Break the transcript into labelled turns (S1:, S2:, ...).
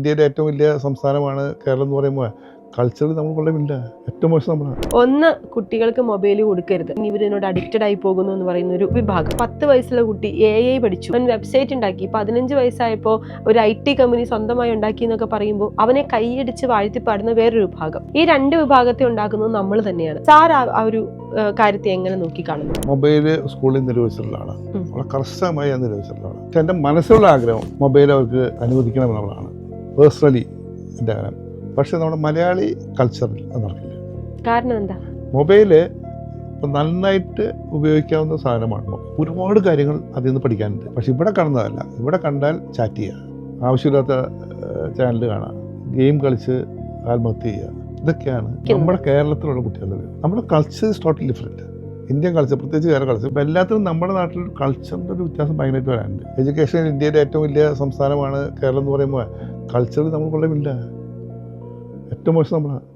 S1: ഇന്ത്യയുടെ ഏറ്റവും വലിയ സംസ്ഥാനമാണ് കേരളം എന്ന് പറയുമ്പോൾ കൾച്ചറിൽ നമ്മൾ കൊള്ളമില്ല. ഏറ്റവും മോശം നമ്മളാണ്.
S2: ഒന്ന്, കുട്ടികൾക്ക് മൊബൈൽ കൊടുക്കരുത്. ഇവരിനോട് അഡിക്റ്റഡ് ആയി പോകുന്നു എന്ന് പറയുന്ന ഒരു വിഭാഗം. 10 വയസ്സുള്ള കുട്ടി AI പഠിച്ചു, അവൻ വെബ്സൈറ്റ് ഉണ്ടാക്കി. 15 വയസ്സായപ്പോൾ ഒരു IT കമ്പനി സ്വന്തമായി ഉണ്ടാക്കി എന്നൊക്കെ പറയുമ്പോൾ അവനെ കൈയടിച്ച് വാഴ്ത്തിപ്പാടുന്ന വേറൊരു വിഭാഗം. ഈ 2 വിഭാഗത്തെ ഉണ്ടാക്കുന്നത് നമ്മൾ തന്നെയാണ്. സാർ ആ ഒരു കാര്യത്തെ എങ്ങനെ നോക്കി കാണുന്നു?
S1: മൊബൈല് സ്കൂളിൽ നിരോധിച്ചിട്ടുള്ളതാണ്, വളരെ കർശനമായി നിരോധിച്ചിട്ടുള്ളതാണ്. പക്ഷെ എൻ്റെ മനസ്സിലുള്ള ആഗ്രഹം മൊബൈൽ അവർക്ക് അനുവദിക്കണമെന്നുള്ളതാണ് പേഴ്സണലി എൻ്റെ ആഗ്രഹം. പക്ഷെ നമ്മുടെ മലയാളി കൾച്ചറിൽ അത് നടക്കില്ല.
S2: കാരണം എന്താ?
S1: മൊബൈല് നന്നായിട്ട് ഉപയോഗിക്കാവുന്ന സാധനമാണ്. ഒരുപാട് കാര്യങ്ങൾ അതിൽ നിന്ന് പഠിക്കാനുണ്ട്. പക്ഷെ ഇവിടെ കാണുന്നതല്ല. ഇവിടെ കണ്ടാൽ ചാറ്റ് ചെയ്യുക, ആവശ്യമില്ലാത്ത ചാനൽ കാണുക, ഗെയിം കളിച്ച് ആത്മഹത്യ ചെയ്യുക, ഇതൊക്കെയാണ് നമ്മുടെ കേരളത്തിലുള്ള കുട്ടികളുടെ. നമ്മുടെ culture is totally different. Indian culture, പ്രത്യേകിച്ച് കേരള കൾച്ചർ. ഇപ്പോൾ എല്ലാത്തിനും നമ്മുടെ നാട്ടിൽ കൾച്ചറിൻ്റെ ഒരു വ്യത്യാസം ഭയങ്കരമായിട്ട് വരാനുണ്ട്. എഡ്യൂക്കേഷൻ ഇന്ത്യയുടെ ഏറ്റവും വലിയ സംസ്ഥാനമാണ് കേരളം എന്ന് പറയുമ്പോൾ കൾച്ചറിൽ നമ്മൾ കൊള്ളമില്ല. ഏറ്റവും മോശം നമ്മളാണ്.